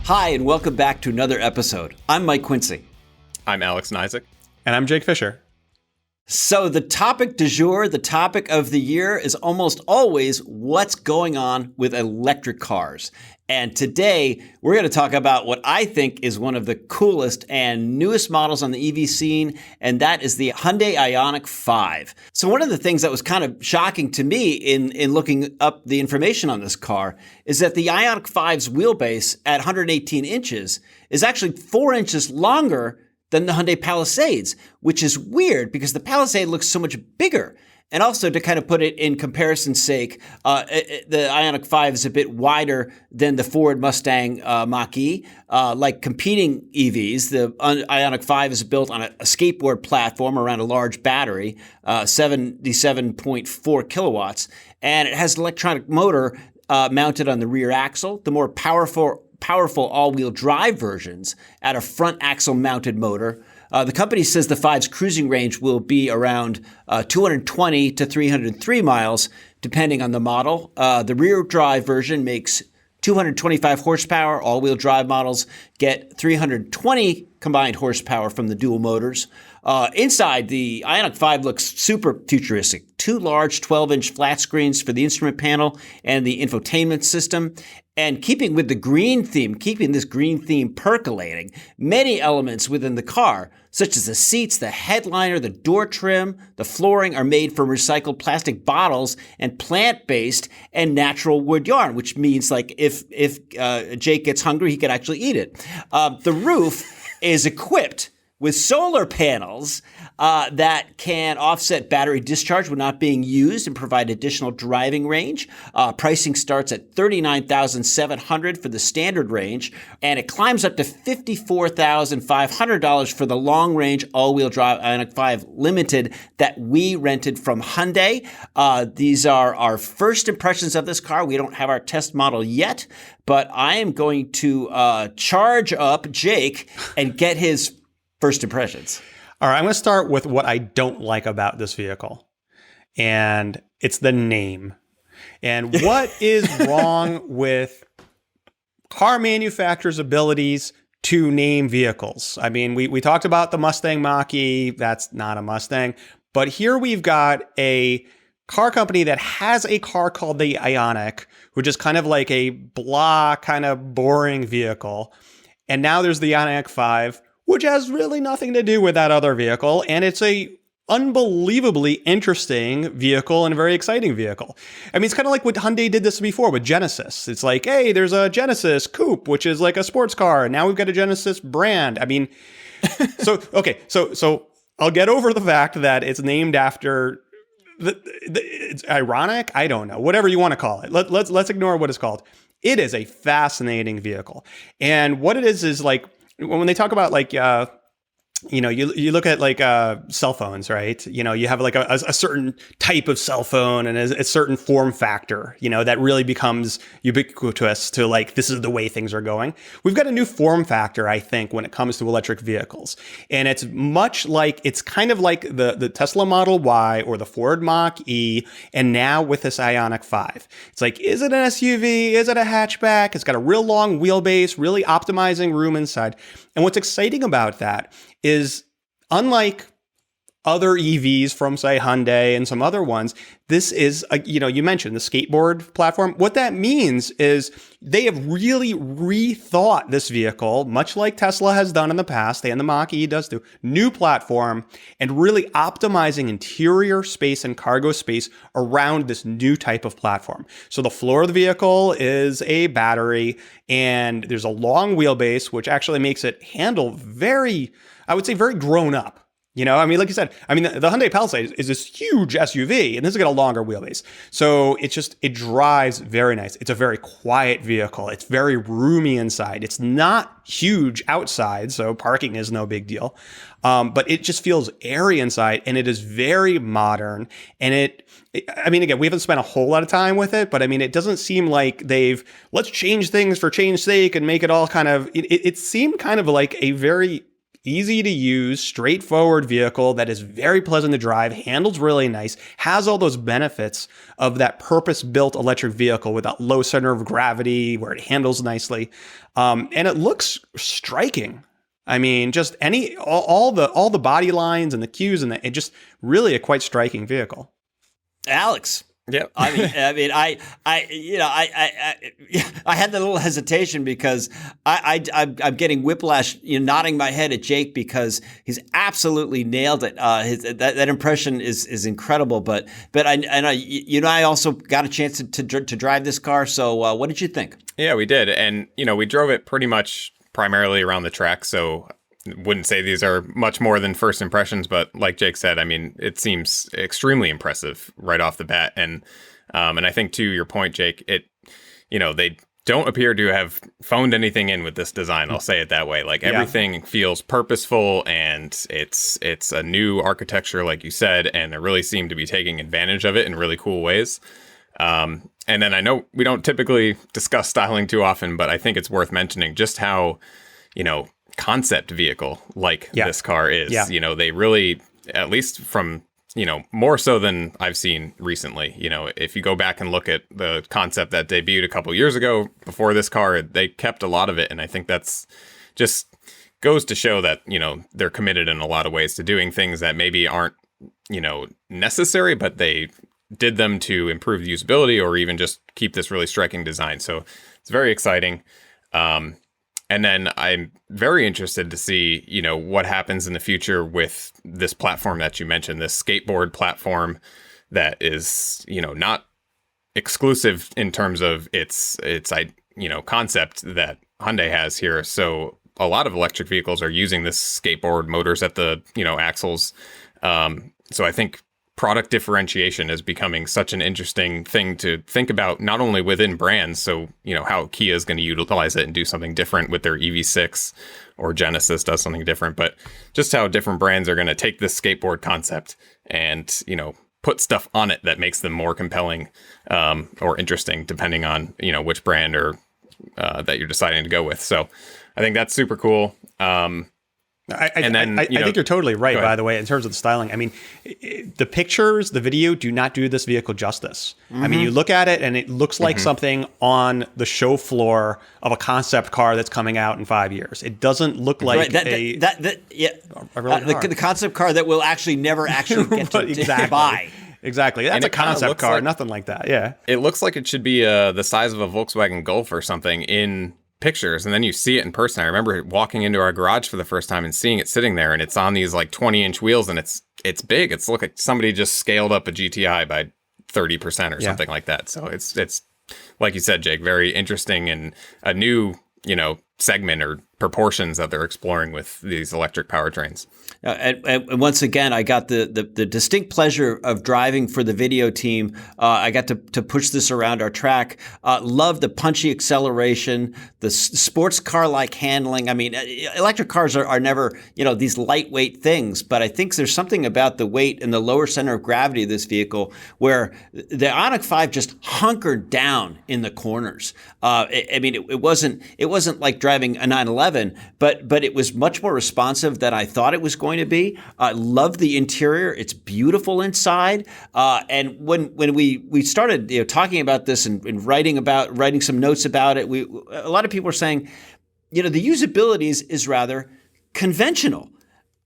Hi, and welcome back to another episode. I'm Mike Quincy. I'm Alex Nizick. And I'm Jake Fisher. So the topic du jour, the topic of the year is almost always what's going on with electric cars. And today we're going to talk about what I think is one of the coolest and newest models on the EV scene, and that is the Hyundai Ioniq 5. So one of the things that was kind of shocking to me in looking up the information on this car is that the Ioniq 5's wheelbase at 118 inches is actually 4 inches longer than the Hyundai Palisades, which is weird because the Palisade looks so much bigger. And also, to kind of put it in comparison's sake, the Ioniq 5 is a bit wider than the Ford Mustang Mach-E. Like competing EVs, the Ioniq 5 is built on a skateboard platform around a large battery, 77.4 kilowatts, and it has an electronic motor mounted on the rear axle. The more powerful all-wheel drive versions add a front axle-mounted motor. The company says the 5's cruising range will be around 220 to 303 miles, depending on the model. The rear drive version makes 225 horsepower. All-wheel drive models get 320 combined horsepower from the dual motors. Inside, the Ioniq 5 looks super futuristic. Two large 12-inch flat screens for the instrument panel and the infotainment system. And keeping with the green theme, keeping this green theme percolating, many elements within the car, such as the seats, the headliner, the door trim, the flooring, are made from recycled plastic bottles and plant-based and natural wood yarn, which means like if Jake gets hungry, he could actually eat it. The roof is equipped with solar panels that can offset battery discharge when not being used and provide additional driving range. Pricing starts at $39,700 for the standard range, and it climbs up to $54,500 for the long-range all-wheel drive Ioniq 5 Limited that we rented from Hyundai. These are our first impressions of this car. We don't have our test model yet, but I am going to charge up Jake and get his first impressions. All right, I'm going to start with what I don't like about this vehicle, and it's the name. And what is wrong with car manufacturers' abilities to name vehicles? I mean, we talked about the Mustang Mach-E. That's not a Mustang. But here we've got a car company that has a car called the Ioniq, which is kind of like a blah, kind of boring vehicle. And now there's the Ioniq 5, which has really nothing to do with that other vehicle. And it's a unbelievably interesting vehicle and a very exciting vehicle. I mean, it's kind of like what Hyundai did this before with Genesis. It's like, hey, there's a Genesis Coupe, which is like a sports car. And now we've got a Genesis brand. I mean, so I'll get over the fact that it's named after it's ironic. I don't know, whatever you want to call it. Let's ignore what it's called. It is a fascinating vehicle. And what it is like, when they talk about like, you look at like cell phones, right? You know, you have like a certain type of cell phone and a certain form factor, that really becomes ubiquitous to like, this is the way things are going. We've got a new form factor, I think, when it comes to electric vehicles. And it's it's kind of like the Tesla Model Y or the Ford Mach-E. And now with this Ioniq 5, it's like, is it an SUV? Is it a hatchback? It's got a real long wheelbase, really optimizing room inside. And what's exciting about that is, unlike other EVs from, say, Hyundai and some other ones, this is, you mentioned the skateboard platform. What that means is they have really rethought this vehicle, much like Tesla has done in the past, and the Mach-E does too, new platform, and really optimizing interior space and cargo space around this new type of platform. So the floor of the vehicle is a battery, and there's a long wheelbase, which actually makes it handle very grown up. I mean, like you said, the Hyundai Palisade is this huge SUV, and this has got a longer wheelbase. So it drives very nice. It's a very quiet vehicle. It's very roomy inside. It's not huge outside, so parking is no big deal. But it just feels airy inside, and it is very modern. And again, we haven't spent a whole lot of time with it, but it doesn't seem like let's change things for change's sake and make it all kind of, it seemed kind of like a very easy to use, straightforward vehicle that is very pleasant to drive, handles really nice, has all those benefits of that purpose-built electric vehicle with that low center of gravity where it handles nicely. And it looks striking. I mean, just all the body lines and the cues, and it just really a quite striking vehicle. Alex. Yeah, I had that little hesitation because I'm getting whiplash, nodding my head at Jake because he's absolutely nailed it. That impression is incredible. But I also got a chance to drive this car. So what did you think? Yeah, we did, and we drove it pretty much primarily around the track. So wouldn't say these are much more than first impressions, but like Jake said, I mean, it seems extremely impressive right off the bat. And I think to your point, Jake, they don't appear to have phoned anything in with this design. I'll say it that way. Like everything feels purposeful, and it's a new architecture, like you said, and they really seem to be taking advantage of it in really cool ways. And then I know we don't typically discuss styling too often, but I think it's worth mentioning just how, concept vehicle like this car is. They really, at least from more so than I've seen recently, if you go back and look at the concept that debuted a couple years ago before this car, they kept a lot of it, and I think that's just goes to show that they're committed in a lot of ways to doing things that maybe aren't necessary, but they did them to improve the usability or even just keep this really striking design. So it's very exciting. And then I'm very interested to see, what happens in the future with this platform that you mentioned, this skateboard platform that is, not exclusive in terms of its concept that Hyundai has here. So a lot of electric vehicles are using this skateboard motors at the, axles. So I think product differentiation is becoming such an interesting thing to think about, not only within brands. So, how Kia is going to utilize it and do something different with their EV6, or Genesis does something different, but just how different brands are going to take this skateboard concept and, put stuff on it that makes them more compelling or interesting, depending on, which brand or that you're deciding to go with. So I think that's super cool. I think you're totally right, by the way, in terms of the styling. I mean, the pictures, the video do not do this vehicle justice. I mean, you look at it and it looks like something on the show floor of a concept car that's coming out in 5 years. It doesn't look like the concept car that will actually never actually get to buy. Exactly. That's a concept car, nothing like that. Yeah. It looks like it should be the size of a Volkswagen Golf or something in pictures, and then you see it in person. I remember walking into our garage for the first time and seeing it sitting there, and it's on these like 20-inch wheels, and it's big. It's look like somebody just scaled up a GTI by 30% or something like that. So it's like you said, Jake, very interesting and a new segment or proportions that they're exploring with these electric powertrains. And once again, I got the distinct pleasure of driving for the video team. I got to push this around our track. Love the punchy acceleration, the sports car-like handling. I mean, electric cars are never, these lightweight things, but I think there's something about the weight and the lower center of gravity of this vehicle where the Ioniq 5 just hunkered down in the corners. It wasn't like driving a 911, but it was much more responsive than I thought it was going to be. I love the interior. It's beautiful inside. And when we started talking about this and writing some notes about it, a lot of people were saying, the usability is rather conventional,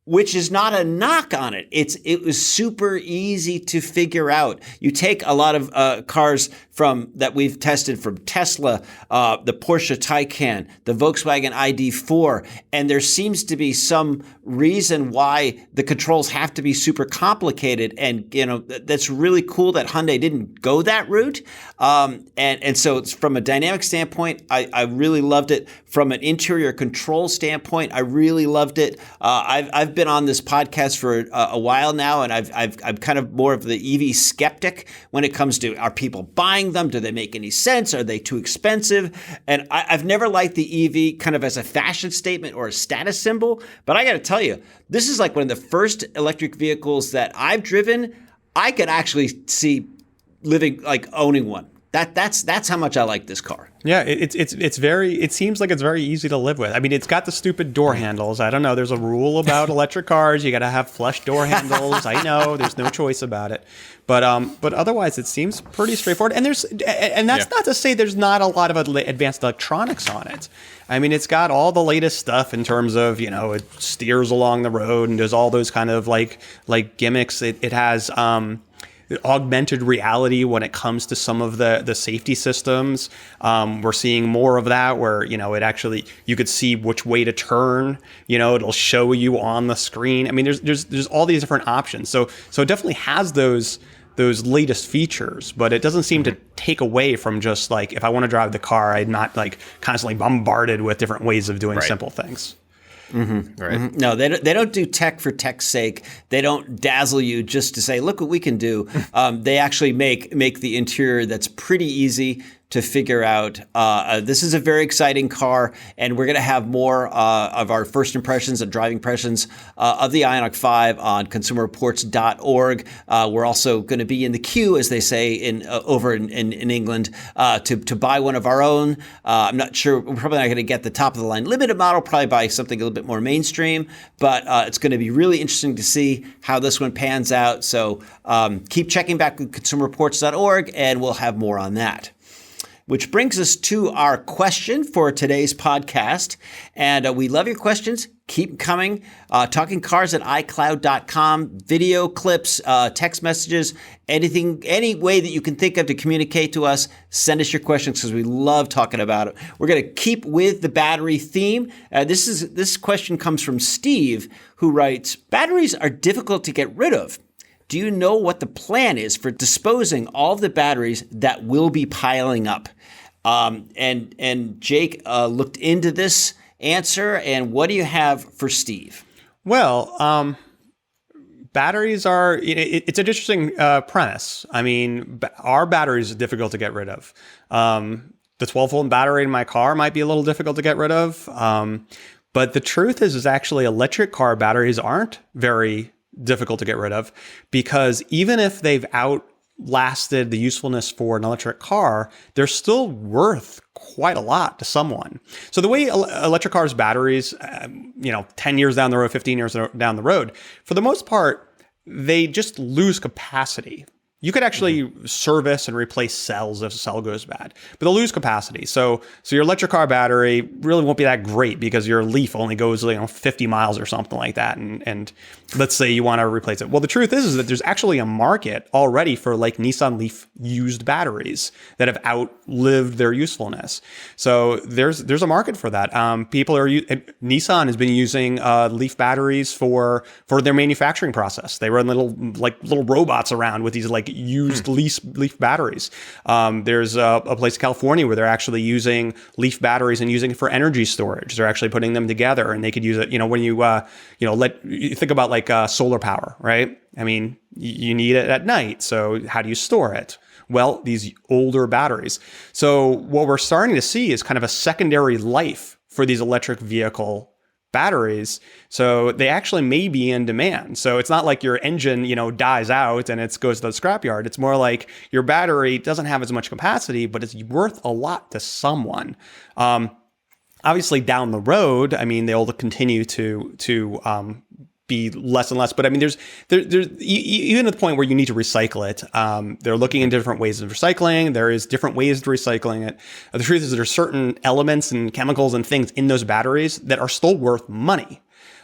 which is not a knock on it. It was super easy to figure out. You take a lot of cars that we've tested from Tesla, the Porsche Taycan, the Volkswagen ID4, and there seems to be some reason why the controls have to be super complicated. And that's really cool that Hyundai didn't go that route. And so it's from a dynamic standpoint, I really loved it. From an interior control standpoint, I really loved it. I've been on this podcast for a while now, and I'm kind of more of the EV skeptic when it comes to, are people buying them? Do they make any sense? Are they too expensive? And I've never liked the EV kind of as a fashion statement or a status symbol, but I got to tell you, this is like one of the first electric vehicles that I've driven I could actually see owning one. That's how much I like this car. Yeah, it seems like it's very easy to live with. I mean, it's got the stupid door handles. I don't know. There's a rule about electric cars. You got to have flush door handles. I know. There's no choice about it. But otherwise, it seems pretty straightforward. And that's not to say there's not a lot of advanced electronics on it. I mean, it's got all the latest stuff in terms of, it steers along the road and does all those kind of like gimmicks. It has augmented reality when it comes to some of the safety systems. We're seeing more of that where, it actually, you could see which way to turn, it'll show you on the screen. I mean, there's all these different options. So it definitely has those latest features, but it doesn't seem to take away from just like, if I want to drive the car, I'm not like constantly bombarded with different ways of doing simple things. Mm-hmm. Right. Mm-hmm. No, they don't do tech for tech's sake. They don't dazzle you just to say, look what we can do. They actually make the interior that's pretty easy to figure out. This is a very exciting car, and we're going to have more of our first impressions and driving impressions of the Ioniq 5 on consumerreports.org. We're also going to be in the queue, as they say over in England, to buy one of our own. I'm not sure. We're probably not going to get the top of the line limited model, probably buy something a little bit more mainstream, but it's going to be really interesting to see how this one pans out. So keep checking back with consumerreports.org, and we'll have more on that. Which brings us to our question for today's podcast. And we love your questions. Keep coming. TalkingCars@iCloud.com. Video clips, text messages, anything, any way that you can think of to communicate to us. Send us your questions because we love talking about it. We're going to keep with the battery theme. This question comes from Steve, who writes, batteries are difficult to get rid of. Do you know what the plan is for disposing all of the batteries that will be piling up? And Jake looked into this answer, and what do you have for Steve? Well, batteries are, it's an interesting premise. I mean, our batteries are difficult to get rid of. The 12-volt battery in my car might be a little difficult to get rid of. But the truth is actually electric car batteries aren't very difficult to get rid of, because even if they've outlasted the usefulness for an electric car, they're still worth quite a lot to someone. So the way electric cars batteries, 10 years down the road, 15 years down the road, for the most part, they just lose capacity. You could actually service and replace cells if a cell goes bad, but they'll lose capacity. So your electric car battery really won't be that great because your Leaf only goes 50 miles or something like that. And let's say you want to replace it. Well, the truth is that there's actually a market already for like Nissan Leaf used batteries that have outlived their usefulness. So there's a market for that. Nissan has been using Leaf batteries for their manufacturing process. They run little robots around with these used Leaf batteries. There's a place in California where they're actually using Leaf batteries and using it for energy storage. They're actually putting them together, and they could use it. When you think about solar power, right? I mean, you need it at night. So how do you store it? Well, these older batteries. So what we're starting to see is kind of a secondary life for these electric vehicle batteries. So they actually may be in demand. So it's not like your engine, dies out and it goes to the scrapyard. It's more like your battery doesn't have as much capacity, but it's worth a lot to someone. Obviously down the road, I mean, they'll continue to be less and less. But I mean, there's even at the point where you need to recycle it. They're looking into different ways of recycling. There is different ways to recycling it. The truth is there are certain elements and chemicals and things in those batteries that are still worth money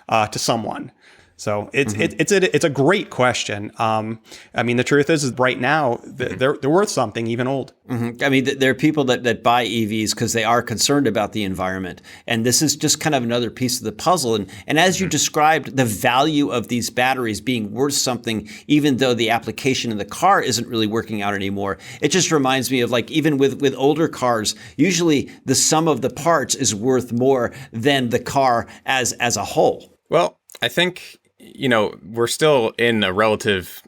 to someone. So it's a great question. I mean, the truth is right now they're worth something, even old. Mm-hmm. I mean, there are people that buy EVs because they are concerned about the environment, and this is just kind of another piece of the puzzle. And as you described, the value of these batteries being worth something, even though the application in the car isn't really working out anymore. It just reminds me of even with older cars, usually the sum of the parts is worth more than the car as a whole. Well, I think we're still in a relative,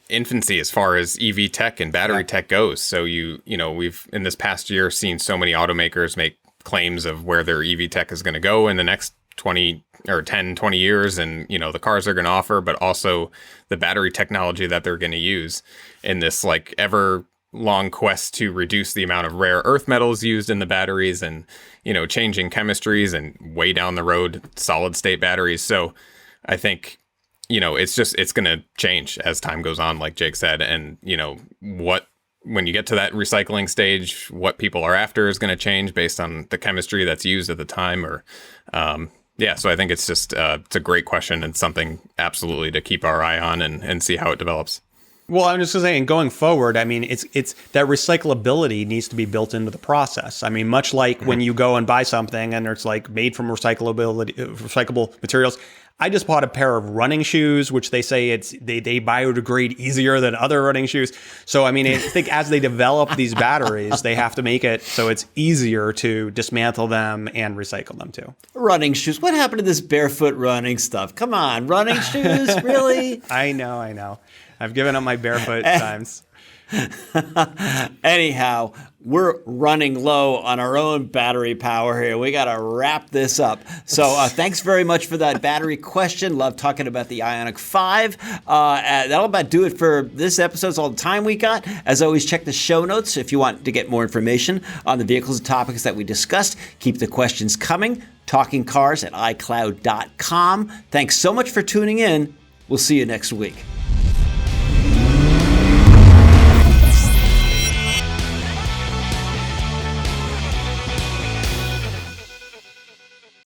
infancy as far as EV tech and battery tech goes. So we've in this past year seen so many automakers make claims of where their EV tech is going to go in the next 20 years, and the cars they're going to offer, but also the battery technology that they're going to use in this ever long quest to reduce the amount of rare earth metals used in the batteries and, changing chemistries and way down the road, solid state batteries. So I think, it's going to change as time goes on, like Jake said. And, when you get to that recycling stage, what people are after is going to change based on the chemistry that's used at the time or, so I think it's just it's a great question and something absolutely to keep our eye on and see how it develops. Well, I'm just saying, going forward, I mean, it's that recyclability needs to be built into the process. I mean, much like when you go and buy something and it's like made from recyclable materials. I just bought a pair of running shoes, which they say they biodegrade easier than other running shoes. So, I mean, I think as they develop these batteries, they have to make it so it's easier to dismantle them and recycle them too. Running shoes. What happened to this barefoot running stuff? Come on, running shoes? Really? I know. I've given up my barefoot times. Anyhow, we're running low on our own battery power here. We got to wrap this up. So thanks very much for that battery question. Love talking about the Ioniq 5. That'll about do it for this episode. It's all the time we got. As always, check the show notes if you want to get more information on the vehicles and topics that we discussed. Keep the questions coming. TalkingCars@iCloud.com. Thanks so much for tuning in. We'll see you next week.